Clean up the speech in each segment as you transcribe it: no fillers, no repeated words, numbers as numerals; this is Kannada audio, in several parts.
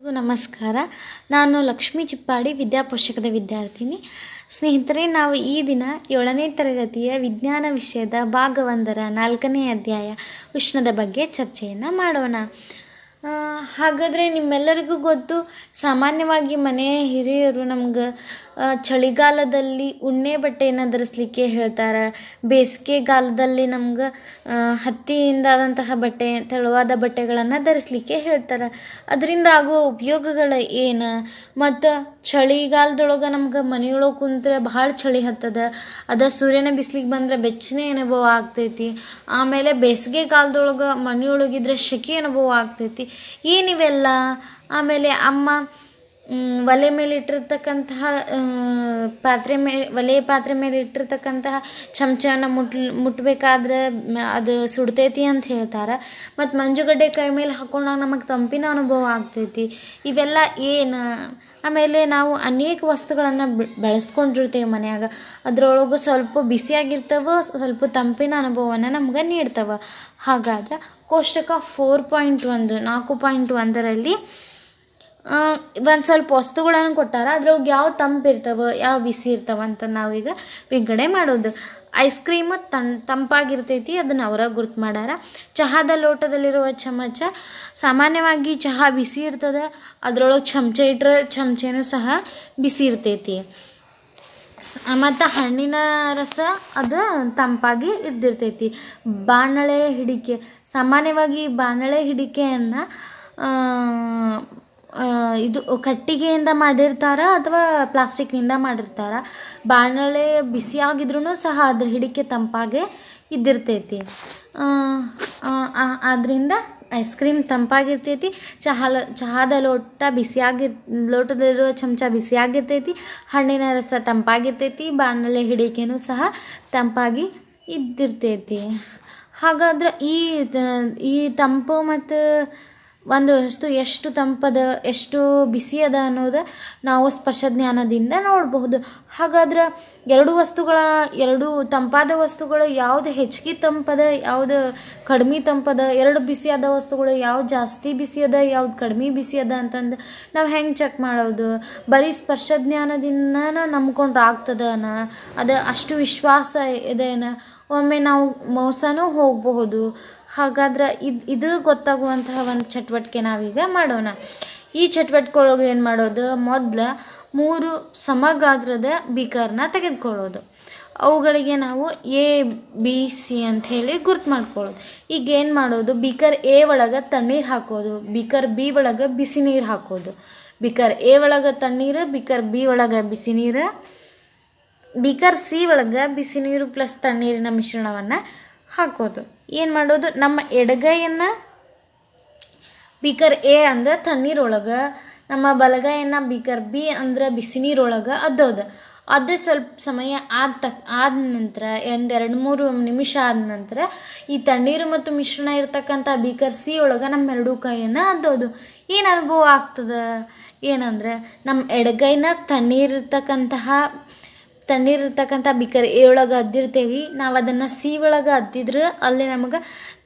ನಮಸ್ಕಾರ. ನಾನು ಲಕ್ಷ್ಮೀ ಚಿಪ್ಪಾಡಿ, ವಿದ್ಯಾಪೋಷಕದ ವಿದ್ಯಾರ್ಥಿನಿ. ಸ್ನೇಹಿತರೆ, ನಾವು ಈ ದಿನ 7ನೇ ತರಗತಿಯ ವಿಜ್ಞಾನ ವಿಷಯದ ಭಾಗ 1ರ 4ನೇ ಅಧ್ಯಾಯ ಉಷ್ಣದ ಬಗ್ಗೆ ಚರ್ಚೆಯನ್ನು ಮಾಡೋಣ. ಹಾಗಾದರೆ ನಿಮ್ಮೆಲ್ಲರಿಗೂ ಗೊತ್ತು, ಸಾಮಾನ್ಯವಾಗಿ ಮನೆಯ ಹಿರಿಯರು ನಮ್ಗೆ ಚಳಿಗಾಲದಲ್ಲಿ ಉಣ್ಣೆ ಬಟ್ಟೆಯನ್ನು ಧರಿಸ್ಲಿಕ್ಕೆ ಹೇಳ್ತಾರೆ. ಬೇಸಿಗೆಗಾಲದಲ್ಲಿ ನಮ್ಗೆ ಹತ್ತಿಯಿಂದ ಆದಂತಹ ಬಟ್ಟೆ, ತೆಳುವಾದ ಬಟ್ಟೆಗಳನ್ನು ಧರಿಸ್ಲಿಕ್ಕೆ ಹೇಳ್ತಾರೆ. ಅದರಿಂದ ಆಗುವ ಉಪಯೋಗಗಳು ಏನು? ಮತ್ತು ಚಳಿಗಾಲದೊಳಗೆ ನಮ್ಗೆ ಮನೆಯೊಳಗೆ ಕುಂತ್ರೆ ಭಾಳ ಚಳಿ ಹತ್ತದ, ಸೂರ್ಯನ ಬಿಸಿಲಿಗೆ ಬಂದರೆ ಬೆಚ್ಚನೆ ಅನುಭವ ಆಗ್ತೈತಿ. ಆಮೇಲೆ ಬೇಸಿಗೆಗಾಲದೊಳಗೆ ಮನೆಯೊಳಗಿದ್ರೆ ಸೆಕೆ ಅನುಭವ ಆಗ್ತೈತಿ. ಏನಿವೆಲ್ಲ? ಆಮೇಲೆ ಅಮ್ಮ ಒಲೆ ಮೇಲೆ ಇಟ್ಟಿರ್ತಕ್ಕಂತಹ ಪಾತ್ರೆ ಮೇಲೆ ಇಟ್ಟಿರ್ತಕ್ಕಂತಹ ಚಮಚನ ಮುಟ್ಟಬೇಕಾದ್ರೆ ಅದು ಸುಡ್ತೈತಿ ಅಂತ ಹೇಳ್ತಾರೆ. ಮತ್ತು ಮಂಜುಗಡ್ಡೆ ಕೈ ಮೇಲೆ ಹಾಕೊಂಡಾಗ ನಮಗೆ ತಂಪಿನ ಅನುಭವ ಆಗ್ತೈತಿ. ಇವೆಲ್ಲ ಏನು? ಆಮೇಲೆ ನಾವು ಅನೇಕ ವಸ್ತುಗಳನ್ನು ಬೆಳೆಸ್ಕೊಂಡಿರ್ತೇವೆ ಮನ್ಯಾಗ. ಅದರೊಳಗೆ ಸ್ವಲ್ಪ ಬಿಸಿಯಾಗಿರ್ತವೆ, ಸ್ವಲ್ಪ ತಂಪಿನ ಅನುಭವನ ನಮ್ಗೆ ನೀಡ್ತವೆ. ಹಾಗಾದ್ರೆ ಕೋಷ್ಟಕ 4.1ರಲ್ಲಿ ಒಂದು ಸ್ವಲ್ಪ ವಸ್ತುಗಳನ್ನು ಕೊಟ್ಟಾರ. ಅದ್ರೊಳಗೆ ಯಾವ ತಂಪಿರ್ತವೆ, ಯಾವ ಬಿಸಿ ಇರ್ತವೆ ಅಂತ ನಾವೀಗ ವಿಂಗಡಣೆ ಮಾಡೋದು. ಐಸ್ ಕ್ರೀಮ್ ತಂಪಾಗಿರ್ತೈತಿ, ಅದನ್ನು ಅವರ ಗುರ್ತು ಮಾಡ್ಯಾರ. ಚಹಾದ ಲೋಟದಲ್ಲಿರುವ ಚಮಚ, ಸಾಮಾನ್ಯವಾಗಿ ಚಹಾ ಬಿಸಿ ಇರ್ತದೆ, ಅದರೊಳಗೆ ಚಮಚ ಇಟ್ಟರೆ ಚಮಚನೂ ಸಹ ಬಿಸಿ ಇರ್ತೈತಿ. ಮತ್ತು ಹಣ್ಣಿನ ರಸ ಅದು ತಂಪಾಗಿ ಇದ್ದಿರ್ತೈತಿ. ಬಾಣಲೆ ಹಿಡಿಕೆ, ಸಾಮಾನ್ಯವಾಗಿ ಬಾಣಲೆ ಹಿಡಿಕೆಯನ್ನು ಇದು ಕಟ್ಟಿಗೆಯಿಂದ ಮಾಡಿರ್ತಾರೆ ಅಥವಾ ಪ್ಲಾಸ್ಟಿಕ್ನಿಂದ ಮಾಡಿರ್ತಾರೆ. ಬಾಣಲೆ ಬಿಸಿಯಾಗಿದ್ರೂ ಸಹ ಅದ್ರ ಹಿಡಿಕೆ ತಂಪಾಗೆ ಇದ್ದಿರ್ತೈತಿ. ಆದ್ದರಿಂದ ಐಸ್ ಕ್ರೀಮ್ ತಂಪಾಗಿರ್ತೈತಿ. ಚಹಾದ ಲೋಟದಲ್ಲಿರುವ ಚಮಚ ಬಿಸಿಯಾಗಿರ್ತೈತಿ. ಹಣ್ಣಿನ ರಸ ತಂಪಾಗಿರ್ತೈತಿ. ಬಾಣಲೆ ಹಿಡಿಕೆನೂ ಸಹ ತಂಪಾಗಿ ಇದ್ದಿರ್ತೈತಿ. ಹಾಗಾದ್ರೆ ಈ ತಂಪು ಮತ್ತು ಒಂದು ವಸ್ತು ಎಷ್ಟು ತಂಪದ, ಎಷ್ಟು ಬಿಸಿ ಅದ ಅನ್ನೋದು ನಾವು ಸ್ಪರ್ಶ ಜ್ಞಾನದಿಂದ ನೋಡಬಹುದು. ಹಾಗಾದ್ರೆ ಎರಡು ತಂಪಾದ ವಸ್ತುಗಳು ಯಾವುದು ಹೆಚ್ಚಿಗೆ ತಂಪದ, ಯಾವುದು ಕಡಿಮೆ ತಂಪದ, ಎರಡು ಬಿಸಿಯಾದ ವಸ್ತುಗಳು ಯಾವ್ದು ಜಾಸ್ತಿ ಬಿಸಿ ಅದ, ಯಾವ್ದು ಕಡಿಮೆ ಬಿಸಿ ಅದ ಅಂತಂದು ನಾವು ಹೆಂಗೆ ಚೆಕ್ ಮಾಡೋದು? ಬರೀ ಸ್ಪರ್ಶ ಜ್ಞಾನದಿಂದ ನಂಬ್ಕೊಂಡ್ರೆ ಆಗ್ತದನ? ಅದು ಅಷ್ಟು ವಿಶ್ವಾಸ ಇದೇನ? ಒಮ್ಮೆ ನಾವು ಮೋಸನೂ ಹೋಗಬಹುದು. ಹಾಗಾದ್ರೆ ಇದು ಗೊತ್ತಾಗುವಂತಹ ಒಂದು ಚಟುವಟಿಕೆ ನಾವೀಗ ಮಾಡೋಣ. ಈ ಚಟುವಟಿಕೆ ಒಳಗೆ ಏನು ಮಾಡೋದು? ಮೊದಲು 3 ಸಮಗಾತ್ರದ ಬೀಕರ್ನ ತೆಗೆದುಕೊಳ್ಳೋದು. ಅವುಗಳಿಗೆ ನಾವು ABC ಅಂತ ಹೇಳಿ ಗುರ್ತು ಮಾಡ್ಕೊಳ್ಳೋದು. ಈಗ ಏನು ಮಾಡೋದು? ಬೀಕರ್ A ಒಳಗೆ ತಣ್ಣೀರು ಹಾಕೋದು, ಬೀಕರ್ B ಒಳಗೆ ಬಿಸಿ ನೀರು ಹಾಕೋದು. ಬೀಕರ್ A ಒಳಗೆ ತಣ್ಣೀರು, ಬೀಕರ್ B ಒಳಗೆ ಬಿಸಿ ನೀರು, ಬೀಕರ್ C ಒಳಗೆ ಬಿಸಿ ನೀರು ಪ್ಲಸ್ ತಣ್ಣೀರಿನ ಮಿಶ್ರಣವನ್ನು ಹಾಕೋದು. ಏನು ಮಾಡೋದು? ನಮ್ಮ ಎಡಗೈಯನ್ನು ಬೀಕರ್ A ಅಂದ್ರೆ ತಣ್ಣೀರೊಳಗೆ, ನಮ್ಮ ಬಲಗೈಯನ್ನು ಬೀಕರ್ B ಅಂದ್ರೆ ಬಿಸಿ ನೀರೊಳಗೆ ಅದು ಸ್ವಲ್ಪ ಸಮಯ ಆದ ನಂತರ, 2-3 ನಿಮಿಷ ಆದ ನಂತರ ಈ ತಣ್ಣೀರು ಮತ್ತು ಮಿಶ್ರಣ ಇರ್ತಕ್ಕಂಥ ಬೀಕರ್ C ಒಳಗೆ ನಮ್ಮ ಎರಡೂ ಕೈಯನ್ನು ಅದ್ದೋದು. ಏನು ಅನುಭವ ಆಗ್ತದೆ? ಏನಂದ್ರೆ ನಮ್ಮ ಎಡಗೈನ ತಣ್ಣೀರಿರ್ತಕ್ಕಂಥ ಬೀಕರ್ A ಒಳಗೆ ಅದ್ದಿರ್ತೇವೆ. ನಾವು ಅದನ್ನು C ಒಳಗೆ ಅದ್ದಿದ್ರೆ ಅಲ್ಲಿ ನಮಗೆ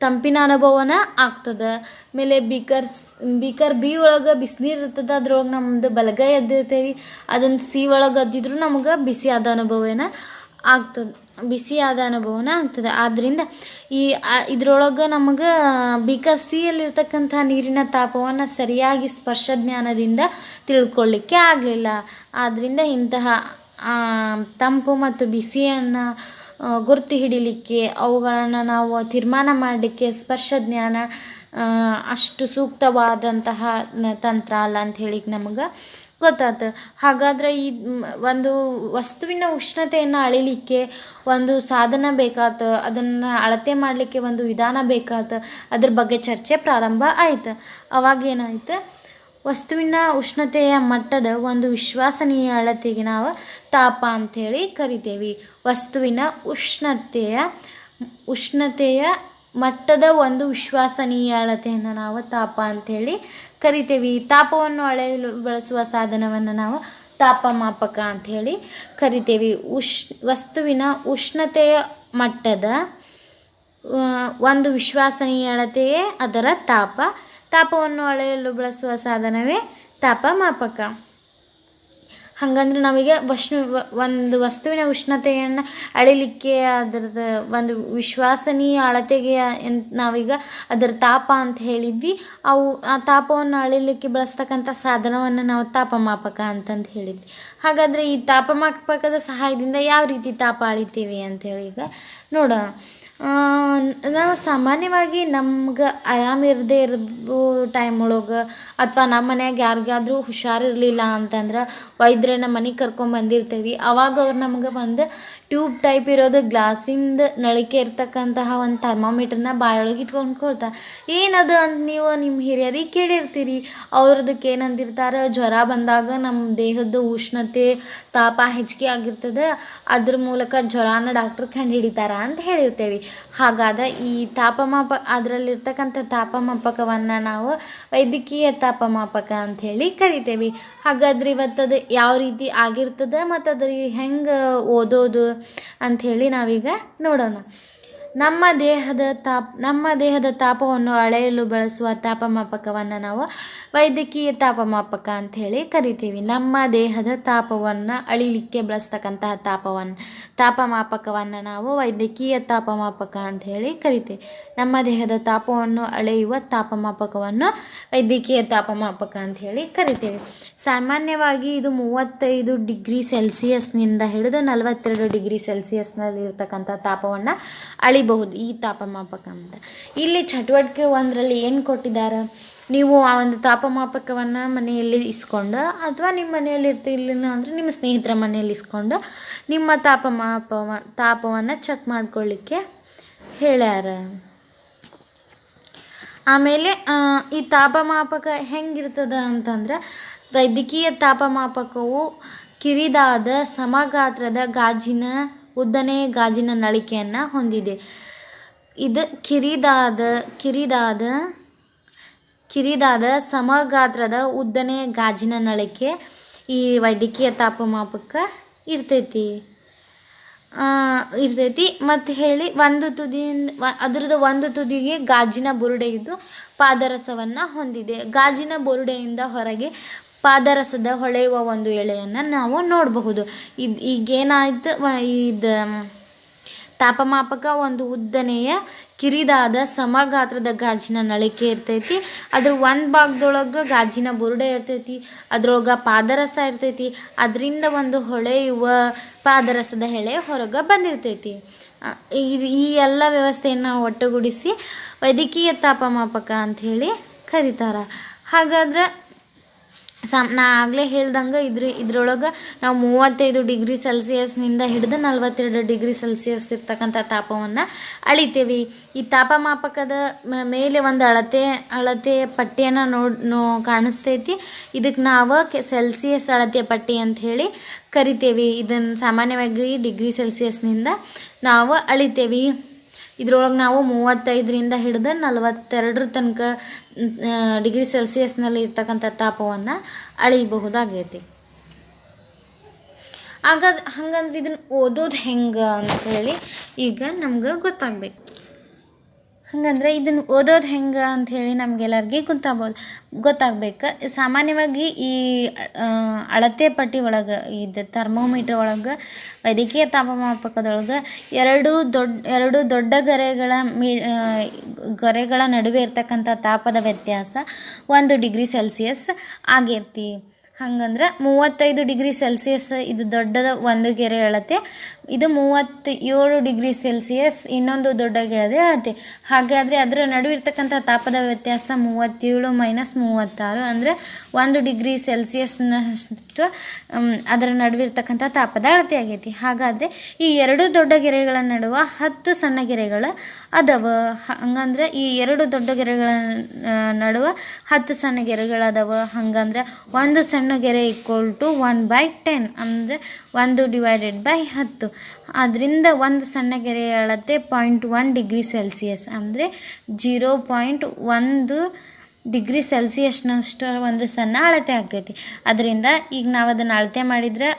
ತಂಪಿನ ಅನುಭವನ ಆಗ್ತದೆ. ಆಮೇಲೆ ಬೀಕರ್ B ಒಳಗೆ ಬಿಸಿನೀರು ಇರ್ತದೆ, ಅದ್ರೊಳಗೆ ನಮ್ಮದು ಬಲಗೈ ಅದ್ದಿರ್ತೇವೆ. ಅದನ್ನು C ಒಳಗೆ ಅದ್ದಿದ್ರು ನಮಗೆ ಬಿಸಿಯಾದ ಅನುಭವನ ಆಗ್ತದೆ. ಆದ್ದರಿಂದ ಇದ್ರೊಳಗೆ ನಮಗೆ ಬೀಕರ್ C ಯಲ್ಲಿರ್ತಕ್ಕಂಥ ನೀರಿನ ತಾಪವನ್ನು ಸರಿಯಾಗಿ ಸ್ಪರ್ಶ ಜ್ಞಾನದಿಂದ ತಿಳ್ಕೊಳ್ಳಿಕ್ಕೆ ಆಗಲಿಲ್ಲ. ಆದ್ದರಿಂದ ಇಂತಹ ತಂಪು ಮತ್ತು ಬಿಸಿಯನ್ನು ಗುರ್ತು ಹಿಡಿಲಿಕ್ಕೆ, ಅವುಗಳನ್ನು ನಾವು ತೀರ್ಮಾನ ಮಾಡಲಿಕ್ಕೆ ಸ್ಪರ್ಶ ಜ್ಞಾನ ಅಷ್ಟು ಸೂಕ್ತವಾದಂತಹ ತಂತ್ರ ಅಲ್ಲ ಅಂತ ಹೇಳಿ ನಮಗೆ ಗೊತ್ತಾಯ್ತು. ಹಾಗಾದ್ರೆ ಈ ಒಂದು ವಸ್ತುವಿನ ಉಷ್ಣತೆಯನ್ನು ಅಳಿಲಿಕ್ಕೆ ಒಂದು ಸಾಧನ ಬೇಕಾಯ್ತು, ಅದನ್ನು ಅಳತೆ ಮಾಡಲಿಕ್ಕೆ ಒಂದು ವಿಧಾನ ಬೇಕಾಯ್ತು. ಅದ್ರ ಬಗ್ಗೆ ಚರ್ಚೆ ಪ್ರಾರಂಭ ಆಯ್ತು. ಅವಾಗೇನಾಯ್ತು? ವಸ್ತುವಿನ ಉಷ್ಣತೆಯ ಮಟ್ಟದ ಒಂದು ವಿಶ್ವಸನೀಯ ಅಳತೆಗೆ ನಾವು ತಾಪ ಅಂಥೇಳಿ ಕರಿತೇವೆ. ವಸ್ತುವಿನ ಉಷ್ಣತೆಯ ಮಟ್ಟದ ಒಂದು ವಿಶ್ವಸನೀಯ ಅಳತೆಯನ್ನು ನಾವು ತಾಪ ಅಂಥೇಳಿ ಕರಿತೇವೆ. ತಾಪವನ್ನು ಅಳೆಯಲು ಬಳಸುವ ಸಾಧನವನ್ನು ನಾವು ತಾಪಮಾಪಕ ಅಂಥೇಳಿ ಕರಿತೇವೆ. ವಸ್ತುವಿನ ಉಷ್ಣತೆಯ ಮಟ್ಟದ ಒಂದು ವಿಶ್ವಸನೀಯ ಅಳತೆಯೇ ಅದರ ತಾಪ. ತಾಪವನ್ನು ಅಳೆಯಲು ಬಳಸುವ ಸಾಧನವೇ ತಾಪಮಾಪಕ. ಹಾಗಂದ್ರೆ ನಮಗೆ ಒಂದು ವಸ್ತುವಿನ ಉಷ್ಣತೆಯನ್ನು ಅಳಿಲಿಕ್ಕೆ ಅದರದ್ದು ಒಂದು ವಿಶ್ವಾಸನೀಯ ಅಳತೆಗೆ ನಾವೀಗ ಅದರ ತಾಪ ಅಂತ ಹೇಳಿದ್ವಿ. ಆ ತಾಪವನ್ನು ಅಳಿಲಿಕ್ಕೆ ಬಳಸ್ತಕ್ಕಂಥ ಸಾಧನವನ್ನು ನಾವು ತಾಪಮಾಪಕ ಅಂತಂದು ಹೇಳಿದ್ವಿ. ಹಾಗಾದರೆ ಈ ತಾಪಮಾಪಕದ ಸಹಾಯದಿಂದ ಯಾವ ರೀತಿ ತಾಪ ಅಳಿತೀವಿ ಅಂಥೇಳಿ ಈಗ ನೋಡೋಣ. ನಾವು ಸಾಮಾನ್ಯವಾಗಿ ನಮ್ಗೆ ಆರಾಮಿರದೇ ಇರೋ ಟೈಮ್ ಒಳಗೆ ಅಥವಾ ನಮ್ಮ ಮನ್ಯಾಗ ಯಾರಿಗಾದ್ರೂ ಹುಷಾರಿರಲಿಲ್ಲ ಅಂತಂದ್ರೆ ವೈದ್ಯರನ್ನ ಮನೆಗೆ ಕರ್ಕೊಂಬಂದಿರ್ತೀವಿ. ಅವಾಗ ಅವ್ರು ನಮ್ಗೆ ಒಂದು ಟ್ಯೂಬ್ ಟೈಪ್ ಇರೋದು ಗ್ಲಾಸಿಂದ ನಳಿಕೆ ಇರ್ತಕ್ಕಂತಹ ಒಂದು ಥರ್ಮಾಮೀಟ್ರನ್ನ ಬಾಯೊಳಗೆ ಇಟ್ಕೊಂಡು ಕೊಡ್ತಾರೆ. ಏನದು ಅಂತ ನೀವು ನಿಮ್ಮ ಹಿರಿಯರಿಗೆ ಕೇಳಿರ್ತೀರಿ. ಅವ್ರದಕ್ಕೆ ಏನಂದಿರ್ತಾರೆ, ಜ್ವರ ಬಂದಾಗ ನಮ್ಮ ದೇಹದ ಉಷ್ಣತೆ ತಾಪ ಹೆಚ್ಚಿಗೆ ಆಗಿರ್ತದೆ, ಅದ್ರ ಮೂಲಕ ಜ್ವರನ ಡಾಕ್ಟ್ರ್ ಕಂಡು ಹಿಡಿತಾರ ಅಂತ ಹೇಳಿರ್ತೇವೆ. ಹಾಗಾದ್ರೆ ಈ ಅದರಲ್ಲಿರ್ತಕ್ಕಂಥ ತಾಪಮಾಪಕವನ್ನು ನಾವು ವೈದ್ಯಕೀಯ ತಾಪಮಾಪಕ ಅಂಥೇಳಿ ಕರಿತೇವೆ. ಹಾಗಾದ್ರೆ ಇವತ್ತದು ಯಾವ ರೀತಿ ಆಗಿರ್ತದೆ ಮತ್ತು ಅದ್ರ ಹೆಂಗೆ ಓದೋದು ಅಂಥೇಳಿ ನಾವೀಗ ನೋಡೋಣ. ನಮ್ಮ ದೇಹದ ತಾಪವನ್ನು ಅಳೆಯಲು ಬಳಸುವ ತಾಪಮಾಪಕವನ್ನು ನಾವು ವೈದ್ಯಕೀಯ ತಾಪಮಾಪಕ ಅಂಥೇಳಿ ಕರಿತೀವಿ. ನಮ್ಮ ದೇಹದ ತಾಪವನ್ನು ಅಳಿಲಿಕ್ಕೆ ಬಳಸ್ತಕ್ಕಂತಹ ತಾಪಮಾಪಕವನ್ನು ನಾವು ವೈದ್ಯಕೀಯ ತಾಪಮಾಪಕ ಅಂಥೇಳಿ ಕರಿತೀವಿ. ನಮ್ಮ ದೇಹದ ತಾಪವನ್ನು ಅಳೆಯುವ ತಾಪಮಾಪಕವನ್ನು ವೈದ್ಯಕೀಯ ತಾಪಮಾಪಕ ಅಂಥೇಳಿ ಕರಿತೀವಿ. ಸಾಮಾನ್ಯವಾಗಿ ಇದು 35 ಡಿಗ್ರಿ ಸೆಲ್ಸಿಯಸ್ನಿಂದ ಹಿಡಿದು 42 ಡಿಗ್ರಿ ಸೆಲ್ಸಿಯಸ್ನಲ್ಲಿ ಇರ್ತಕ್ಕಂಥ ತಾಪವನ್ನು ಅಳಿಬಹುದು ಈ ತಾಪಮಾಪಕ ಅಂತ. ಇಲ್ಲಿ ಚಟುವಟಿಕೆ 1ರಲ್ಲಿ ಏನು ಕೊಟ್ಟಿದ್ದಾರೆ, ನೀವು ಆ ಒಂದು ತಾಪಮಾಪಕವನ್ನು ಮನೆಯಲ್ಲಿ ಇಸ್ಕೊಂಡು ಅಥವಾ ನಿಮ್ಮ ಮನೆಯಲ್ಲಿ ಇರ್ತಿರ್ಲಿಲ್ಲ ಅಂದರೆ ನಿಮ್ಮ ಸ್ನೇಹಿತರ ಮನೆಯಲ್ಲಿ ಇಸ್ಕೊಂಡು ನಿಮ್ಮ ತಾಪವನ್ನು ಚೆಕ್ ಮಾಡ್ಕೊಳ್ಳಿಕ್ಕೆ ಹೇಳ್ಯಾರ. ಆಮೇಲೆ ಈ ತಾಪಮಾಪಕ ಹೆಂಗಿರ್ತದ ಅಂತಂದ್ರೆ, ವೈದ್ಯಕೀಯ ತಾಪಮಾಪಕವು ಕಿರಿದಾದ ಸಮಗಾತ್ರದ ಉದ್ದನೆಯ ಗಾಜಿನ ನಳಿಕೆಯನ್ನು ಹೊಂದಿದೆ. ಇದು ಕಿರಿದಾದ ಸಮಗಾತ್ರದ ಉದ್ದನೆಯ ಗಾಜಿನ ನಳಿಕೆ ಈ ವೈದ್ಯಕೀಯ ತಾಪಮಾಪಕ ಇರ್ತೈತಿ ಮತ್ತು ಹೇಳಿ ಅದರದ್ದು ಒಂದು ತುದಿಗೆ ಗಾಜಿನ ಬುರುಡೆ ಇದ್ದು ಪಾದರಸವನ್ನು ಹೊಂದಿದೆ. ಗಾಜಿನ ಬುರುಡೆಯಿಂದ ಹೊರಗೆ ಪಾದರಸದ ಹೊಳೆಯುವ ಒಂದು ಎಳೆಯನ್ನು ನಾವು ನೋಡಬಹುದು. ಈಗೇನಾಯ್ತು, ಇದು ತಾಪಮಾಪಕ ಒಂದು ಉದ್ದನೆಯ ಕಿರಿದಾದ ಸಮಗಾತ್ರದ ಗಾಜಿನ ನಳಿಕೆ ಇರ್ತೈತಿ. ಅದ್ರ ಒಂದು ಭಾಗದೊಳಗೆ ಗಾಜಿನ ಬುರುಡೆ ಇರ್ತೈತಿ, ಅದ್ರೊಳಗೆ ಪಾದರಸ ಇರ್ತೈತಿ. ಅದರಿಂದ ಒಂದು ಹೊಳೆಯುವ ಪಾದರಸದ ಎಳೆ ಹೊರಗೆ ಬಂದಿರ್ತೈತಿ. ಈ ಎಲ್ಲ ವ್ಯವಸ್ಥೆಯನ್ನು ಒಟ್ಟುಗೂಡಿಸಿ ವೈದ್ಯಕೀಯ ತಾಪಮಾಪಕ ಅಂಥೇಳಿ ಕರೀತಾರೆ. ಹಾಗಾದ್ರೆ ನಾ ಆಗಲೇ ಹೇಳ್ದಂಗೆ ಇದ್ರೊಳಗೆ ನಾವು 35 ಡಿಗ್ರಿ ಸೆಲ್ಸಿಯಸ್ನಿಂದ ಹಿಡಿದು 42 ಡಿಗ್ರಿ ಸೆಲ್ಸಿಯಸ್ ಇರ್ತಕ್ಕಂಥ ತಾಪವನ್ನು ಅಳಿತೇವೆ. ಈ ತಾಪಮಾಪಕದ ಮೇಲೆ ಒಂದು ಅಳತೆ ಪಟ್ಟಿಯನ್ನು ಕಾಣಿಸ್ತೈತಿ. ಇದಕ್ಕೆ ನಾವು ಸೆಲ್ಸಿಯಸ್ ಅಳತೆ ಪಟ್ಟಿ ಅಂತ ಹೇಳಿ ಕರಿತೇವೆ. ಇದನ್ನು ಸಾಮಾನ್ಯವಾಗಿ ಡಿಗ್ರಿ ಸೆಲ್ಸಿಯಸ್ನಿಂದ ನಾವು ಅಳಿತೇವೆ. ಇದ್ರೊಳಗೆ ನಾವು 35ರಿಂದ ಹಿಡಿದು 42 ತನಕ ಡಿಗ್ರಿ ಸೆಲ್ಸಿಯಸ್ನಲ್ಲಿ ಇರ್ತಕ್ಕಂಥ ತಾಪವನ್ನು ಅಳಿಬಹುದಾಗೈತಿ. ಹಂಗಂದ್ರೆ ಇದನ್ನು ಓದೋದು ಹೆಂಗೆ ಅಂಥೇಳಿ ಈಗ ನಮ್ಗೆ ಗೊತ್ತಾಗಬೇಕು. ಹಾಗಂದ್ರೆ ಇದನ್ನು ಓದೋದು ಹೆಂಗೆ ಅಂಥೇಳಿ ನಮಗೆಲ್ಲರಿಗೆ ಗೊತ್ತಾಗಬೇಕು. ಸಾಮಾನ್ಯವಾಗಿ ಈ ಅಳತೆ ಪಟ್ಟಿ ಒಳಗೆ ಇದು ಥರ್ಮೋಮೀಟ್ರ್ ಒಳಗೆ ವೈದ್ಯಕೀಯ ತಾಪಮಾಪಕದೊಳಗೆ ಎರಡು ದೊಡ್ಡ ಗೆರೆಗಳ ನಡುವೆ ಇರ್ತಕ್ಕಂಥ ತಾಪದ ವ್ಯತ್ಯಾಸ 1 ಡಿಗ್ರಿ ಸೆಲ್ಸಿಯಸ್ ಆಗೈತಿ. ಹಂಗಂದ್ರೆ 35 ಡಿಗ್ರಿ ಸೆಲ್ಸಿಯಸ್ ಇದು ದೊಡ್ಡದ ಒಂದು ಗೆರೆ ಅಳತೆ, ಇದು 37 ಡಿಗ್ರಿ ಸೆಲ್ಸಿಯಸ್ ಇನ್ನೊಂದು ದೊಡ್ಡ ಗೆರೆ ಅಳತೆ. ಹಾಗಾದರೆ ಅದರ ನಡುವೆ ಇರ್ತಕ್ಕಂಥ ತಾಪದ ವ್ಯತ್ಯಾಸ 37 - 36 ಅಂದರೆ 1 ಡಿಗ್ರಿ ಸೆಲ್ಸಿಯಸ್ನಷ್ಟು ಅದರ ನಡುವೆ ಇರ್ತಕ್ಕಂಥ ತಾಪದ ಅಳತೆ ಆಗೈತಿ. ಹಾಗಾದರೆ ಈ ಎರಡು ದೊಡ್ಡ ಗೆರೆಗಳ ನಡುವೆ 10 ಸಣ್ಣ ಗೆರೆಗಳು ಅದಾವ. ಹಂಗಂದ್ರೆ ಈ ಎರಡು ದೊಡ್ಡ ಗೆರೆಗಳ ನಡುವೆ 10 ಸಣ್ಣ ಗೆರೆಗಳು ಅದಾವ. ಹಂಗಂದ್ರೆ ಒಂದು ಸಣ್ಣ ಗೆರೆ = 1/10 ಅಂದರೆ 1/10. ಅದರಿಂದ ಒಂದು ಸಣ್ಣ ಗೆರೆಯ ಅಳತೆ 0.1 ಡಿಗ್ರಿ ಸೆಲ್ಸಿಯಸ್ ಅಂದರೆ 0.1 ಡಿಗ್ರಿ ಸೆಲ್ಸಿಯಸ್ನಷ್ಟು ಒಂದು ಸಣ್ಣ ಅಳತೆ ಆಗ್ತೈತಿ. ಅದರಿಂದ ಈಗ ನಾವು ಅದನ್ನು ಅಳತೆ ಮಾಡಿದರೆ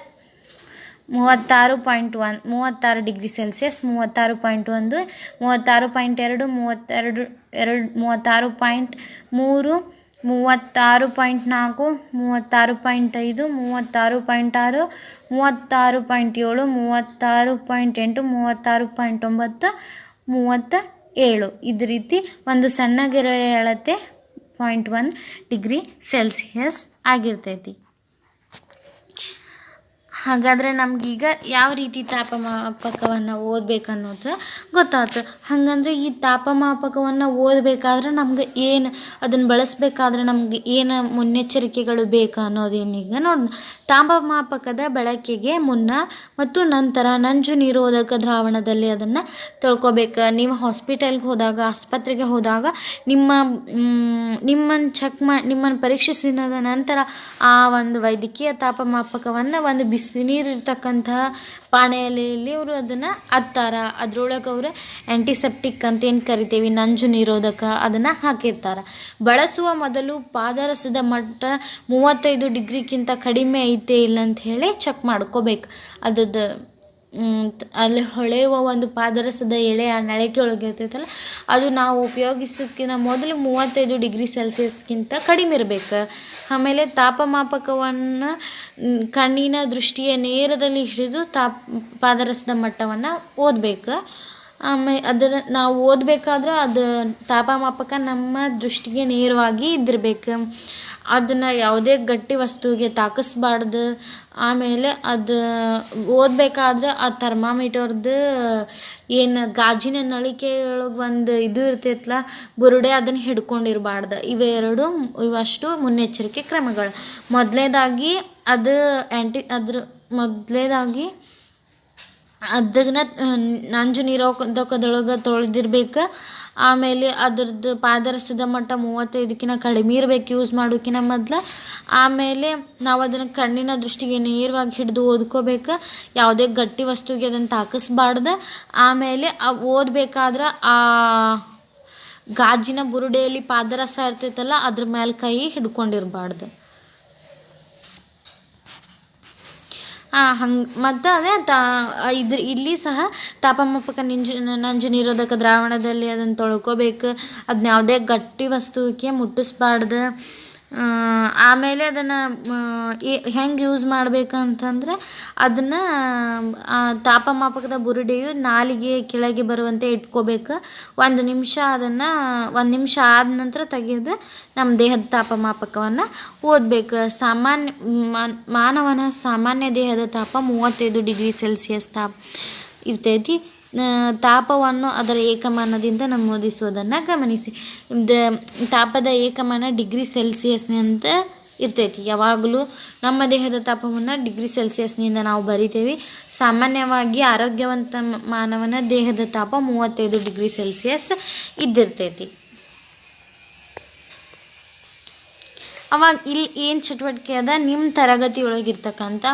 36 ಡಿಗ್ರಿ ಸೆಲ್ಸಿಯಸ್, 36.1, 36.2, 36.3, 36.4, 36.5, 36.6, 36.7, 36.8, 36.9, 37 ಇದು ರೀತಿ ಒಂದು ಸಣ್ಣ ಗೆರೆಯ ಅಳತೆ 0.1 ಡಿಗ್ರಿ ಸೆಲ್ಸಿಯಸ್ ಆಗಿರ್ತೈತಿ. ಹಾಗಾದರೆ ನಮಗೀಗ ಯಾವ ರೀತಿ ತಾಪಮಾಪಕವನ್ನು ಓದಬೇಕನ್ನೋದು ಗೊತ್ತಾಯ್ತು. ಹಾಗಂದ್ರೆ ಈ ತಾಪಮಾಪಕವನ್ನು ಓದಬೇಕಾದ್ರೆ ನಮ್ಗೆ ಏನು ಅದನ್ನು ಬಳಸಬೇಕಾದ್ರೆ ನಮಗೆ ಏನು ಮುನ್ನೆಚ್ಚರಿಕೆಗಳು ಬೇಕು ಅನ್ನೋದೇನೀಗ ನೋಡೋಣ. ತಾಪಮಾಪಕದ ಬಳಕೆಗೆ ಮುನ್ನ ಮತ್ತು ನಂತರ ನಂಜು ನಿರೋಧಕ ದ್ರಾವಣದಲ್ಲಿ ಅದನ್ನು ತೊಳ್ಕೊಬೇಕು. ನೀವು ಹಾಸ್ಪಿಟಲ್ಗೆ ಹೋದಾಗ, ಆಸ್ಪತ್ರೆಗೆ ಹೋದಾಗ ನಿಮ್ಮನ್ನು ಪರೀಕ್ಷಿಸಿದ ನಂತರ ಆ ಒಂದು ವೈದ್ಯಕೀಯ ತಾಪಮಾಪಕವನ್ನು ಒಂದು ಬಿಸಿನೀರಿರ್ತಕ್ಕಂತಹ ಪಾಣೆಯಲ್ಲಿ ಅವರು ಅದನ್ನು ಅತ್ತಾರ. ಅದರೊಳಗೆ ಅವರು ಆ್ಯಂಟಿಸೆಪ್ಟಿಕ್ ಅಂತ ಏನು ಕರಿತೀವಿ, ನಂಜು ನಿರೋಧಕ, ಅದನ್ನು ಹಾಕಿರ್ತಾರೆ. ಬಳಸುವ ಮೊದಲು ಪಾದರಸದ ಮಟ್ಟ 35 ಡಿಗ್ರಿಗಿಂತ ಕಡಿಮೆ ಐತೆ ಇಲ್ಲ ಅಂತ ಹೇಳಿ ಚೆಕ್ ಮಾಡ್ಕೋಬೇಕು. ಅದದ್ದು ಅಲ್ಲಿ ಹೊಳೆಯುವ ಒಂದು ಪಾದರಸದ ಎಳೆ ಆ ನಳಿಕೆ ಒಳಗೆ ಇರ್ತೈತಲ್ಲ, ಅದು ನಾವು ಉಪಯೋಗಿಸೋಕ್ಕಿಂತ ಮೊದಲು 35 ಡಿಗ್ರಿ ಸೆಲ್ಸಿಯಸ್ಗಿಂತ ಕಡಿಮೆ ಇರಬೇಕು. ಆಮೇಲೆ ತಾಪಮಾಪಕವನ್ನು ಕಣ್ಣಿನ ದೃಷ್ಟಿಯ ನೇರದಲ್ಲಿ ಹಿಡಿದು ಪಾದರಸದ ಮಟ್ಟವನ್ನು ಓದಬೇಕು. ಆಮೇಲೆ ಅದನ್ನು ನಾವು ಓದಬೇಕಾದ್ರೆ ಅದು ತಾಪಮಾಪಕ ನಮ್ಮ ದೃಷ್ಟಿಗೆ ನೇರವಾಗಿ ಇದ್ದಿರ್ಬೇಕು. ಅದನ್ನು ಯಾವುದೇ ಗಟ್ಟಿ ವಸ್ತುವಿಗೆ ತಾಕಿಸ್ಬಾರ್ದು. ಆಮೇಲೆ ಅದು ಓದಬೇಕಾದ್ರೆ ಆ ಥರ್ಮಾಮೀಟರ್ದು ಏನು ಗಾಜಿನ ನಳಿಕೆಯೊಳಗೆ ಒಂದು ಇದು ಇರ್ತೈತಲ್ಲ, ಬುರುಡೆ, ಅದನ್ನು ಹಿಡ್ಕೊಂಡಿರಬಾರ್ದು. ಇವಷ್ಟು ಮುನ್ನೆಚ್ಚರಿಕೆ ಕ್ರಮಗಳು. ಮೊದಲನೇದಾಗಿ ಅದನ್ನು ನಂಜು ನಿರೋಧಕದೊಳಗೆ ತೊಳೆದಿರ್ಬೇಕು. ಆಮೇಲೆ ಅದ್ರದ್ದು ಪಾದರಸದ ಮಟ್ಟ 35ಕ್ಕಿಂತ ಕಡಿಮೆ ಇರಬೇಕು ಯೂಸ್ ಮಾಡೋಕ್ಕಿಂತ ಮೊದಲು. ಆಮೇಲೆ ನಾವು ಅದನ್ನು ಕಣ್ಣಿನ ದೃಷ್ಟಿಗೆ ನೇರವಾಗಿ ಹಿಡಿದು ಓದ್ಕೋಬೇಕು. ಯಾವುದೇ ಗಟ್ಟಿ ವಸ್ತುವಿಗೆ ಅದನ್ನು ತಾಕಿಸ್ಬಾರ್ದು. ಆಮೇಲೆ ಓದಬೇಕಾದ್ರೆ ಆ ಗಾಜಿನ ಬುರುಡೆಯಲ್ಲಿ ಪಾದರಸ ಇರ್ತೈತಲ್ಲ, ಅದ್ರ ಮೇಲೆ ಕೈ ಹಿಡ್ಕೊಂಡಿರಬಾರ್ದು. ಮತ್ತು ಅದೇ ಇಲ್ಲಿ ಸಹ ತಾಪಮಾಪಕ ನಂಜು ನಿರೋಧಕ ದ್ರಾವಣದಲ್ಲಿ ಅದನ್ನು ತೊಳ್ಕೊಬೇಕು. ಅದನ್ನ ಯಾವುದೇ ಗಟ್ಟಿ ವಸ್ತುವಿಗೆ ಮುಟ್ಟಿಸ್ಬಾರ್ದು. ಆಮೇಲೆ ಅದನ್ನು ಹೆಂಗೆ ಯೂಸ್ ಮಾಡಬೇಕಂತಂದ್ರೆ, ಅದನ್ನು ತಾಪಮಾಪಕದ ಬುರುಡೆಯು ನಾಲಿಗೆ ಕೆಳಗೆ ಬರುವಂತೆ ಇಟ್ಕೋಬೇಕು. 1 ನಿಮಿಷ ಆದ ನಂತರ ತೆಗೆದು ನಮ್ಮ ದೇಹದ ತಾಪಮಾಪಕವನ್ನು ಓದಬೇಕು. ಮಾನವನ ಸಾಮಾನ್ಯ ದೇಹದ ತಾಪ 35 ಡಿಗ್ರಿ ಸೆಲ್ಸಿಯಸ್ ಇರ್ತೈತಿ. ತಾಪವನ್ನು ಅದರ ಏಕಮಾನದಿಂದ ನಮೂದಿಸುವುದನ್ನು ಗಮನಿಸಿ. ತಾಪದ ಏಕಮಾನ ಡಿಗ್ರಿ ಸೆಲ್ಸಿಯಸ್ನಿಂದ ಇರ್ತೈತಿ. ಯಾವಾಗಲೂ ನಮ್ಮ ದೇಹದ ತಾಪವನ್ನು ಡಿಗ್ರಿ ಸೆಲ್ಸಿಯಸ್ನಿಂದ ನಾವು ಬರಿತೇವೆ. ಸಾಮಾನ್ಯವಾಗಿ ಆರೋಗ್ಯವಂತ ಮಾನವನ ದೇಹದ ತಾಪ 35 ಡಿಗ್ರಿ ಸೆಲ್ಸಿಯಸ್ ಇದ್ದಿರ್ತೈತಿ. ಅವಾಗ ಇಲ್ಲಿ ಏನು ಚಟುವಟಿಕೆ ಅದ, ನಿಮ್ಮ ತರಗತಿ ಒಳಗಿರ್ತಕ್ಕಂಥ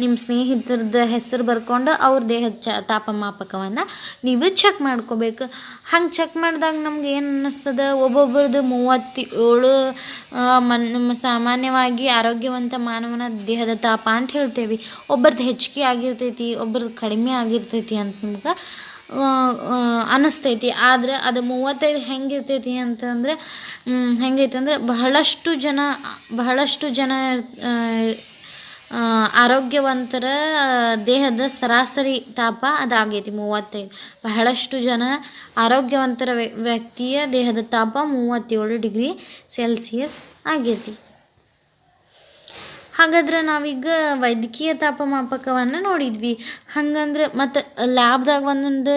ನಿಮ್ಮ ಸ್ನೇಹಿತರದ್ದು ಹೆಸರು ಬರ್ಕೊಂಡು ಅವ್ರ ದೇಹದ ತಾಪಮಾಪಕವನ್ನು ನೀವು ಚೆಕ್ ಮಾಡ್ಕೋಬೇಕು. ಹಂಗೆ ಚೆಕ್ ಮಾಡಿದಾಗ ನಮ್ಗೆ ಏನು ಅನ್ನಿಸ್ತದೆ, ಒಬ್ಬೊಬ್ರದ್ದು 37 ಸಾಮಾನ್ಯವಾಗಿ ಆರೋಗ್ಯವಂತ ಮಾನವನ ದೇಹದ ತಾಪ ಅಂತ ಹೇಳ್ತೇವೆ. ಒಬ್ಬರದ್ದು ಹೆಚ್ಚಿಗೆ ಆಗಿರ್ತೈತಿ, ಒಬ್ಬರದ್ದು ಕಡಿಮೆ ಆಗಿರ್ತೈತಿ ಅಂತ ನಿಮ್ಗೆ ಅನ್ನಿಸ್ತೈತಿ. ಆದರೆ ಅದು 35 ಹೆಂಗಿರ್ತೈತಿ ಅಂತಂದರೆ ಹೆಂಗೈತೆ ಬಹಳಷ್ಟು ಜನ ಆರೋಗ್ಯವಂತರ ದೇಹದ ಸರಾಸರಿ ತಾಪ ಅದಾಗೈತಿ 35. ಬಹಳಷ್ಟು ಜನ ಆರೋಗ್ಯವಂತರ ವ್ಯಕ್ತಿಯ ದೇಹದ ತಾಪ 37 ಡಿಗ್ರಿ ಸೆಲ್ಸಿಯಸ್ ಆಗೈತಿ. ಹಾಗಾದ್ರೆ ನಾವೀಗ ವೈದ್ಯಕೀಯ ತಾಪಮಾಪಕವನ್ನು ನೋಡಿದ್ವಿ. ಹಾಗಂದ್ರೆ ಮತ್ತು ಲ್ಯಾಬ್ದಾಗ ಒಂದೊಂದು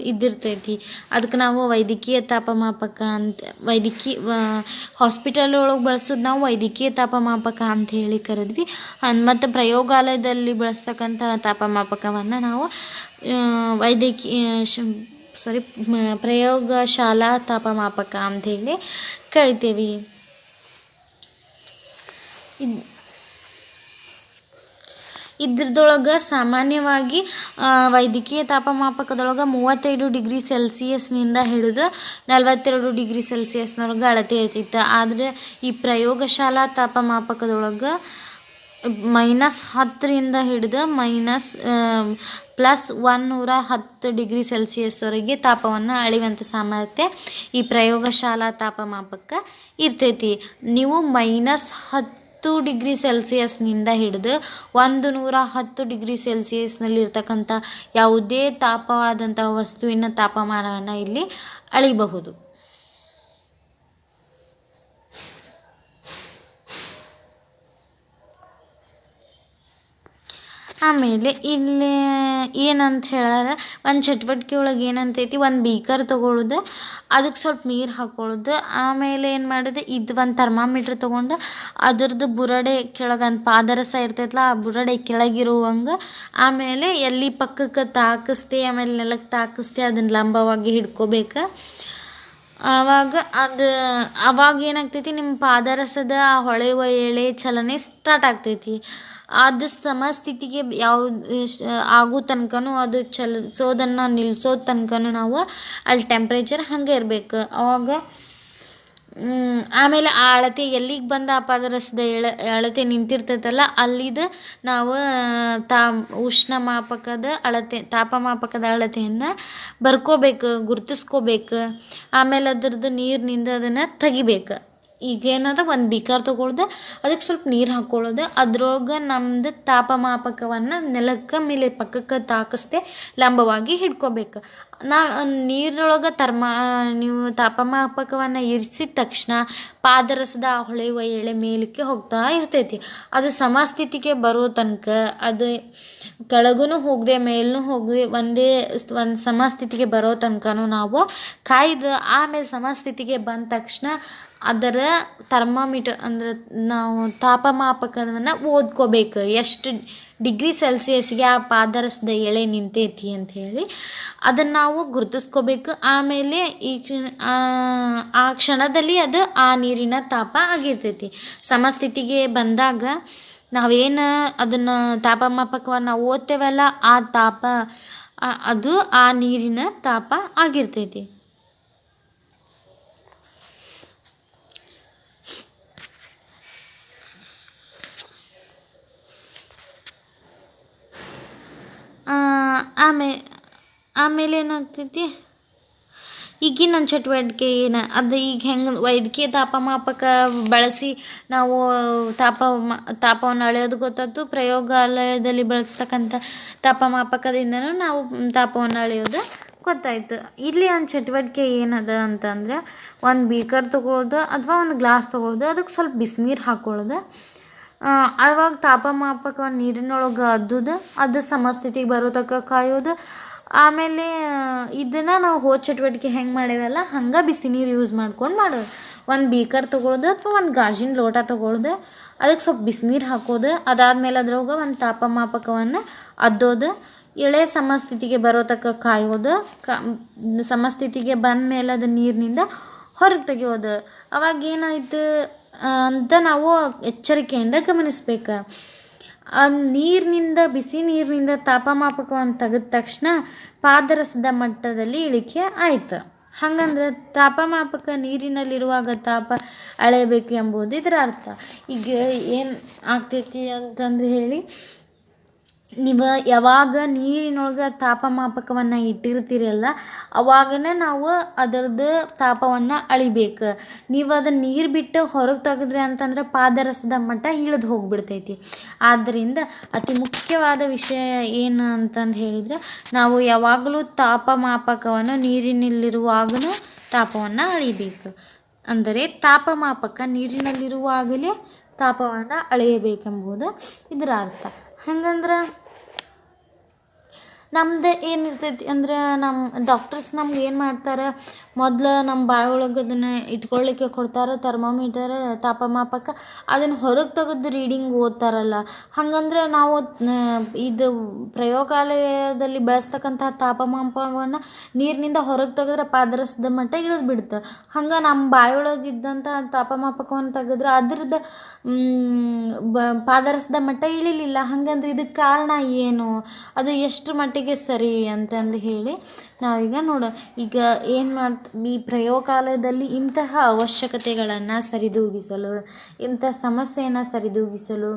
ಇದ್ದಿರ್ತೈತಿ. ಅದಕ್ಕೆ ನಾವು ವೈದ್ಯಕೀಯ ತಾಪಮಾಪಕ ಅಂತ ಹಾಸ್ಪಿಟಲ್ ಒಳಗೆ ಬಳಸೋದು ನಾವು ವೈದ್ಯಕೀಯ ತಾಪಮಾಪಕ ಅಂತ ಹೇಳಿ ಕರೆದ್ವಿ. ಮತ್ತು ಪ್ರಯೋಗಾಲಯದಲ್ಲಿ ಬಳಸ್ತಕ್ಕಂಥ ತಾಪಮಾಪಕವನ್ನು ನಾವು ಪ್ರಯೋಗಶಾಲಾ ತಾಪಮಾಪಕ ಅಂಥೇಳಿ ಕರಿತೀವಿ. ಇದ್ರದೊಳಗೆ ಸಾಮಾನ್ಯವಾಗಿ ವೈದ್ಯಕೀಯ ತಾಪಮಾಪಕದೊಳಗೆ 35 ಡಿಗ್ರಿ ಸೆಲ್ಸಿಯಸ್ನಿಂದ ಹಿಡಿದು 42 ಡಿಗ್ರಿ ಸೆಲ್ಸಿಯಸ್ನೊಳಗೆ ಅಳತೆ ಇರ್ತಿತ್ತು. ಆದರೆ ಈ ಪ್ರಯೋಗಶಾಲಾ ತಾಪಮಾಪಕದೊಳಗೆ -10ರಿಂದ ಹಿಡಿದು +110 ಡಿಗ್ರಿ ಸೆಲ್ಸಿಯಸ್ವರೆಗೆ ತಾಪವನ್ನು ಅಳೆಯುವಂಥ ಸಾಮರ್ಥ್ಯ ಈ ಪ್ರಯೋಗಶಾಲಾ ತಾಪಮಾಪಕ ಇರ್ತೈತಿ. ನೀವು -10 ಡಿಗ್ರಿ ಸೆಲ್ಸಿಯಸ್ನಿಂದ ಹಿಡಿದು 110 ಡಿಗ್ರಿ ಸೆಲ್ಸಿಯಸ್ನಲ್ಲಿರ್ತಕ್ಕಂಥ ಯಾವುದೇ ತಾಪವಾದಂಥ ವಸ್ತುವಿನ ತಾಪಮಾನವನ್ನು ಇಲ್ಲಿ ಅಳಿಬಹುದು. ಆಮೇಲೆ ಇಲ್ಲಿ ಏನಂತ ಹೇಳಿದ್ರೆ ಒಂದು ಚಟುವಟಿಕೆ ಒಳಗೆ ಏನಂತೈತಿ, ಒಂದು ಬೀಕರ್ ತೊಗೊಳ್ಳೋದು, ಅದಕ್ಕೆ ಸ್ವಲ್ಪ ನೀರು ಹಾಕ್ಕೊಳ್ಳೋದು. ಆಮೇಲೆ ಏನು ಮಾಡಿದೆ, ಇದು ಒಂದು ಥರ್ಮಾಮೀಟ್ರ್ ತೊಗೊಂಡು ಅದ್ರದ್ದು ಬುರಡೆ ಕೆಳಗೆ ಒಂದು ಪಾದರಸ ಇರ್ತೈತಲ್ಲ, ಆ ಬುರಡೆ ಕೆಳಗಿರುವಂಗೆ ಆಮೇಲೆ ಎಲ್ಲಿ ಪಕ್ಕಕ್ಕೆ ತಾಕಿಸ್ತೆ, ಆಮೇಲೆ ನೆಲಕ್ಕೆ ತಾಕಿಸ್ತೆ ಅದನ್ನು ಲಂಬವಾಗಿ ಹಿಡ್ಕೋಬೇಕು. ಅವಾಗ ಏನಾಗ್ತೈತಿ, ನಿಮ್ಮ ಪಾದರಸದ ಆ ಹೊಳೆಯುವ ಎಳೆ ಚಲನೆ ಸ್ಟಾರ್ಟ್ ಆಗ್ತೈತಿ. ಅದು ಸಮಸ್ಥಿತಿಗೆ ಆಗೋ ತನಕನೂ ಅದು ಚಲಿಸೋದನ್ನು ನಿಲ್ಲಿಸೋ ತನಕನೂ ನಾವು ಅಲ್ಲಿ ಟೆಂಪ್ರೇಚರ್ ಹಾಗೆ ಇರಬೇಕು. ಆವಾಗ ಆಮೇಲೆ ಆ ಅಳತೆ ಎಲ್ಲಿಗೆ ಬಂದು ಆ ಪಾದರಸದ ಅಳತೆ ನಿಂತಿರ್ತೈತಲ್ಲ ಅಲ್ಲಿದು ನಾವು ತಾಪಮಾಪಕದ ಅಳತೆಯನ್ನು ಬರ್ಕೋಬೇಕು, ಗುರ್ತಿಸ್ಕೋಬೇಕು. ಆಮೇಲೆ ಅದ್ರದ್ದು ನೀರಿನಿಂದ ಅದನ್ನು ತೆಗಿಬೇಕು. ಈಗೇನದ ಒಂದು ಬೀಕರ್ ತೊಗೊಳ್ದು ಅದಕ್ಕೆ ಸ್ವಲ್ಪ ನೀರು ಹಾಕ್ಕೊಳ್ಳೋದು, ಅದ್ರೊಳಗೆ ನಮ್ಮದು ತಾಪಮಾಪಕವನ್ನು ನೆಲಕ್ಕೆ ಮೇಲೆ ಪಕ್ಕಕ್ಕೆ ತಾಕಿಸ್ದೆ ಲಂಬವಾಗಿ ಹಿಡ್ಕೋಬೇಕು. ನೀರೊಳಗೆ ನೀವು ತಾಪಮಾಪಕವನ್ನು ಇರಿಸಿದ ತಕ್ಷಣ ಪಾದರಸದ ಹೊಳೆಯುವ ಎಳೆ ಮೇಲಕ್ಕೆ ಹೋಗ್ತಾ ಇರ್ತೈತಿ. ಅದು ಸಮಸ್ಥಿತಿಗೆ ಬರೋ ತನಕ ಅದು ಕೆಳಗೂ ಹೋಗದೆ ಮೇಲೂ ಹೋಗದೆ ಒಂದು ಸಮಸ್ಥಿತಿಗೆ ಬರೋ ತನಕನೂ ನಾವು ಕಾಯ್ದು ಆಮೇಲೆ ಸಮಸ್ಥಿತಿಗೆ ಬಂದ ತಕ್ಷಣ ಅದರ ಥರ್ಮಾಮೀಟರ್ ಅಂದರೆ ನಾವು ತಾಪಮಾಪಕವನ್ನು ಓದ್ಕೋಬೇಕು, ಎಷ್ಟು ಡಿಗ್ರಿ ಸೆಲ್ಸಿಯಸ್ಗೆ ಆ ಪಾದರಸದ ಎಳೆ ನಿಂತೈತಿ ಅಂಥೇಳಿ ಅದನ್ನು ನಾವು ಗುರುತಿಸ್ಕೋಬೇಕು. ಆಮೇಲೆ ಆ ಕ್ಷಣದಲ್ಲಿ ಅದು ಆ ನೀರಿನ ತಾಪ ಆಗಿರ್ತೈತಿ. ಸಮಸ್ಥಿತಿಗೆ ಬಂದಾಗ ನಾವೇನು ಅದನ್ನು ತಾಪಮಾಪಕವನ್ನು ಓದ್ತೇವಲ್ಲ ಆ ತಾಪ ಅದು ಆ ನೀರಿನ ತಾಪ ಆಗಿರ್ತೈತಿ. ಆಮೇಲೆ ಏನಾಗ್ತೈತಿ, ಈಗಿನ ಚಟುವಟಿಕೆ ಅದು ಈಗ ಹೆಂಗೆ ವೈದ್ಯಕೀಯ ತಾಪಮಾಪಕ ಬಳಸಿ ನಾವು ತಾಪವನ್ನು ಅಳೆಯೋದು ಗೊತ್ತಾಯ್ತು. ಪ್ರಯೋಗಾಲಯದಲ್ಲಿ ಬಳಸ್ತಕ್ಕಂಥ ತಾಪಮಾಪಕದಿಂದನೂ ನಾವು ತಾಪವನ್ನು ಅಳೆಯೋದು ಗೊತ್ತಾಯ್ತು. ಇಲ್ಲಿ ಒಂದು ಚಟುವಟಿಕೆ ಏನದ ಅಂತಂದ್ರೆ, ಒಂದು ಬೀಕರ್ ತೊಗೊಳ್ಳೋದು ಅಥವಾ ಒಂದು ಗ್ಲಾಸ್ ತೊಗೊಳ್ಳೋದು, ಅದಕ್ಕೆ ಸ್ವಲ್ಪ ಬಿಸಿನೀರು ಹಾಕ್ಕೊಳ್ಳೋದು. ಆವಾಗ ತಾಪಮಾಪಕವನ್ನು ನೀರಿನೊಳಗೆ ಅದ್ದುದು, ಅದು ಸಮಸ್ಥಿತಿಗೆ ಬರೋ ತನಕ ಕಾಯೋದು. ಆಮೇಲೆ ಇದನ್ನು ನಾವು ಚಟುವಟಿಕೆ ಹೆಂಗೆ ಮಾಡೇವಲ್ಲ ಹಂಗೆ ಬಿಸಿ ನೀರು ಯೂಸ್ ಮಾಡ್ಕೊಂಡು ಮಾಡೋದು. ಒಂದು ಬೀಕರ್ ತೊಗೊಳ್ಳೋದು ಅಥವಾ ಒಂದು ಗಾಜಿನ ಲೋಟ ತೊಗೊಳ್ಳೋದು, ಅದಕ್ಕೆ ಸ್ವಲ್ಪ ಬಿಸಿನೀರು ಹಾಕೋದು. ಅದಾದಮೇಲೆ ಅದ್ರೊಳಗೆ ಒಂದು ತಾಪಮಾಪಕವನ್ನು ಅದ್ದೋದು, ಎಳೆ ಸಮಸ್ಥಿತಿಗೆ ಬರೋ ತನಕ ಕಾಯೋದು. ಸಮಸ್ಥಿತಿಗೆ ಬಂದ ಮೇಲೆ ಅದು ನೀರಿನಿಂದ ಹೊರಗೆ ತೆಗೆಯೋದು. ಅವಾಗ ಏನಾಯ್ತು ಅಂತ ನಾವು ಎಚ್ಚರಿಕೆಯಿಂದ ಗಮನಿಸ್ಬೇಕು. ಬಿಸಿ ನೀರಿನಿಂದ ತಾಪಮಾಪಕವನ್ನು ತೆಗೆದ ತಕ್ಷಣ ಪಾದರಸದ ಮಟ್ಟದಲ್ಲಿ ಇಳಿಕೆ ಆಯಿತು. ಹಾಗಂದ್ರೆ ತಾಪಮಾಪಕ ನೀರಿನಲ್ಲಿರುವಾಗ ತಾಪ ಅಳೆಯಬೇಕು ಎಂಬುದು ಇದರ ಅರ್ಥ. ಈಗ ಏನು ಆಗ್ತೈತಿ ಅಂತಂದ್ರೆ ಹೇಳಿ, ನೀವು ಯಾವಾಗ ನೀರಿನೊಳಗೆ ತಾಪಮಾಪಕವನ್ನು ಇಟ್ಟಿರ್ತೀರಲ್ಲ ಅವಾಗನೇ ನಾವು ಅದರದ್ದು ತಾಪವನ್ನು ಅಳಿಬೇಕು. ನೀವು ಅದನ್ನು ನೀರು ಬಿಟ್ಟು ಹೊರಗೆ ತೆಗೆದ್ರಿ ಅಂತಂದ್ರೆ ಪಾದರಸದ ಮಟ್ಟ ಇಳಿದು ಹೋಗಿಬಿಡ್ತೈತಿ. ಆದ್ದರಿಂದ ಅತಿ ಮುಖ್ಯವಾದ ವಿಷಯ ಏನು ಅಂತಂದು ಹೇಳಿದರೆ, ನಾವು ಯಾವಾಗಲೂ ತಾಪಮಾಪಕವನ್ನು ನೀರಿನಲ್ಲಿರುವಾಗಲೂ ತಾಪವನ್ನು ಅಳಿಬೇಕು. ಅಂದರೆ ತಾಪಮಾಪಕ ನೀರಿನಲ್ಲಿರುವಾಗಲೇ ತಾಪವನ್ನು ಅಳೆಯಬೇಕೆಂಬುದು ಇದರ ಅರ್ಥ. ಹಂಗಂದ್ರೆ ನಮ್ದು ಏನಿರ್ತೈತಿ ಅಂದ್ರೆ ನಮ್ಮ ಡಾಕ್ಟರ್ಸ್ ನಮ್ಗೆ ಏನು ಮಾಡ್ತಾರೆ, ಮೊದಲು ನಮ್ಮ ಬಾಯಿ ಒಳಗೆ ಅದನ್ನು ಇಟ್ಕೊಳ್ಳಿಕ್ಕೆ ಕೊಡ್ತಾರೆ ಥರ್ಮಾಮೀಟರ್ ತಾಪಮಾಪಕ. ಅದನ್ನು ಹೊರಗೆ ತೆಗೆದು ರೀಡಿಂಗ್ ಓದ್ತಾರಲ್ಲ, ಹಾಗಂದ್ರೆ ನಾವು ಇದು ಪ್ರಯೋಗಾಲಯದಲ್ಲಿ ಬಳಸ್ತಕ್ಕಂತಹ ತಾಪಮಾಪವನ್ನು ನೀರಿನಿಂದ ಹೊರಗೆ ತೆಗೆದ್ರೆ ಪಾದರಸದ ಮಟ್ಟ ಇಳಿದು ಬಿಡುತ್ತೆ. ಹಂಗೆ ನಮ್ಮ ಬಾಯೊಳಗಿದ್ದಂಥ ತಾಪಮಾಪಕವನ್ನು ತೆಗೆದ್ರೆ ಅದ್ರದ್ದು ಪಾದರಸದ ಮಟ್ಟ ಇಳಿಲಿಲ್ಲ. ಹಾಗಂದ್ರೆ ಇದಕ್ಕೆ ಕಾರಣ ಏನು, ಅದು ಎಷ್ಟು ಮಟ್ಟಿಗೆ ಮಟ್ಟಿಗೆ ಸರಿ ಅಂತಂದು ಹೇಳಿ ನಾವೀಗ ಈಗ ಏನು ಈ ಪ್ರಯೋಗಾಲಯದಲ್ಲಿ ಇಂತಹ ಅವಶ್ಯಕತೆಗಳನ್ನು ಸರಿದೂಗಿಸಲು, ಇಂಥ ಸಮಸ್ಯೆಯನ್ನು ಸರಿದೂಗಿಸಲು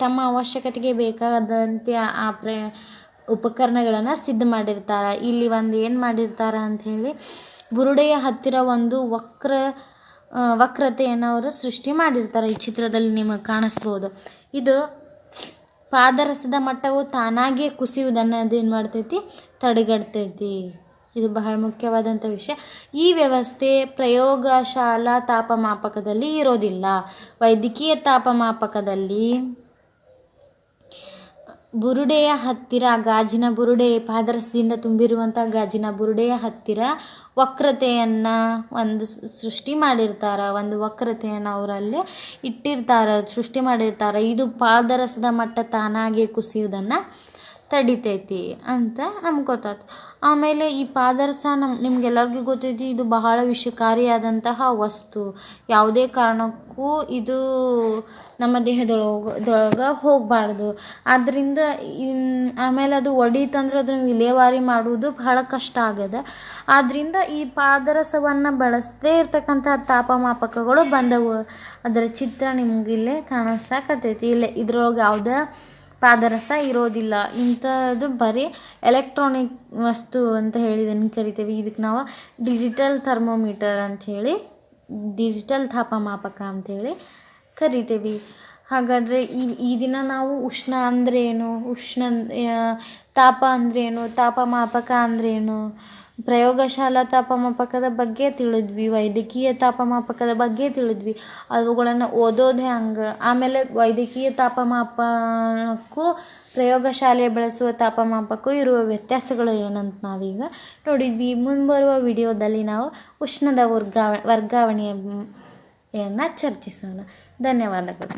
ತಮ್ಮ ಅವಶ್ಯಕತೆಗೆ ಬೇಕಾದಂತೆ ಆ ಉಪಕರಣಗಳನ್ನು ಸಿದ್ಧ ಮಾಡಿರ್ತಾರೆ. ಇಲ್ಲಿ ಒಂದು ಏನು ಮಾಡಿರ್ತಾರೆ ಅಂಥೇಳಿ ಬುರುಡೆಯ ಹತ್ತಿರ ಒಂದು ವಕ್ರತೆಯನ್ನು ಅವರು ಸೃಷ್ಟಿ ಮಾಡಿರ್ತಾರೆ. ಈ ಚಿತ್ರದಲ್ಲಿ ನಿಮಗೆ ಕಾಣಿಸ್ಬೋದು. ಇದು ಪಾದರಸದ ಮಟ್ಟವು ತಾನಾಗಿಯೇ ಕುಸಿಯುವುದನ್ನು ಅದೇನು ಮಾಡ್ತೈತಿ, ತಡೆಗಟ್ತೈತಿ. ಇದು ಬಹಳ ಮುಖ್ಯವಾದಂಥ ವಿಷಯ. ಈ ವ್ಯವಸ್ಥೆ ಪ್ರಯೋಗಶಾಲಾ ತಾಪಮಾಪಕದಲ್ಲಿ ಇರೋದಿಲ್ಲ. ವೈದ್ಯಕೀಯ ತಾಪಮಾಪಕದಲ್ಲಿ ಬುರುಡೆಯ ಹತ್ತಿರ ಗಾಜಿನ ಬುರುಡೆ, ಪಾದರಸದಿಂದ ತುಂಬಿರುವಂಥ ಗಾಜಿನ ಬುರುಡೆಯ ಹತ್ತಿರ ವಕ್ರತೆಯನ್ನು ಸೃಷ್ಟಿ ಮಾಡಿರ್ತಾರೆ. ಒಂದು ವಕ್ರತೆಯನ್ನು ಅವರಲ್ಲಿ ಸೃಷ್ಟಿ ಮಾಡಿರ್ತಾರೆ. ಇದು ಪಾದರಸದ ಮಟ್ಟ ತಾನಾಗಿ ಕುಸಿಯುವುದನ್ನು ತಡಿತೈತಿ ಅಂತ ನಮ್ಗೆ ಗೊತ್ತಾಯ್ತು. ಆಮೇಲೆ ಈ ಪಾದರಸ ನಿಮ್ಗೆಲ್ಲರಿಗೂ ಗೊತ್ತೈತಿ, ಇದು ಬಹಳ ವಿಷಕಾರಿಯಾದಂತಹ ವಸ್ತು. ಯಾವುದೇ ಕಾರಣಕ್ಕೂ ಇದು ನಮ್ಮ ದೇಹದೊಳಗೆ ಹೋಗಬಾರ್ದು. ಆದ್ದರಿಂದ ಆಮೇಲೆ ಅದು ಒಡೀತಂದ್ರೆ ಅದನ್ನು ವಿಲೇವಾರಿ ಮಾಡುವುದು ಬಹಳ ಕಷ್ಟ ಆಗ್ಯದ. ಆದ್ದರಿಂದ ಈ ಪಾದರಸವನ್ನು ಬಳಸದೇ ಇರ್ತಕ್ಕಂಥ ತಾಪಮಾಪಕಗಳು ಬಂದವು. ಅದರ ಚಿತ್ರ ನಿಮಗಿಲ್ಲೇ ಕಾಣಿಸಕತ್ತೈತಿ. ಇದ್ರೊಳಗೆ ಯಾವುದೇ ಪಾದರಸ ಇರೋದಿಲ್ಲ. ಇಂಥದ್ದು ಬರೀ ಎಲೆಕ್ಟ್ರಾನಿಕ್ ವಸ್ತು ಅಂತ ಹೇಳಿದನ್ನು ಕರಿತೀವಿ. ಇದಕ್ಕೆ ನಾವು ಡಿಜಿಟಲ್ ಥರ್ಮೋಮೀಟರ್ ಅಂಥೇಳಿ, ಡಿಜಿಟಲ್ ತಾಪಮಾಪಕ ಅಂಥೇಳಿ ಕರಿತೀವಿ. ಹಾಗಾದರೆ ಈ ದಿನ ನಾವು ಉಷ್ಣ ಅಂದ್ರೇನು, ತಾಪ ಅಂದ್ರೇನು, ತಾಪಮಾಪಕ ಅಂದ್ರೇನು, ಪ್ರಯೋಗಶಾಲಾ ತಾಪಮಾಪಕದ ಬಗ್ಗೆ ತಿಳಿದ್ವಿ, ವೈದ್ಯಕೀಯ ತಾಪಮಾಪಕದ ಬಗ್ಗೆ ತಿಳಿದ್ವಿ. ಅವುಗಳನ್ನು ಓದೋದು ಹೆಂಗೆ, ಆಮೇಲೆ ವೈದ್ಯಕೀಯ ತಾಪಮಾಪಕಕ್ಕೂ ಪ್ರಯೋಗಶಾಲೆ ಬಳಸುವ ತಾಪಮಾಪಕಕ್ಕೂ ಇರುವ ವ್ಯತ್ಯಾಸಗಳು ಏನಂತ ನಾವೀಗ ನೋಡಿದ್ವಿ. ಮುಂಬರುವ ವಿಡಿಯೋದಲ್ಲಿ ನಾವು ಉಷ್ಣದ ವರ್ಗಾವಣೆಯನ್ನು ಚರ್ಚಿಸೋಣ. ಧನ್ಯವಾದಗಳು.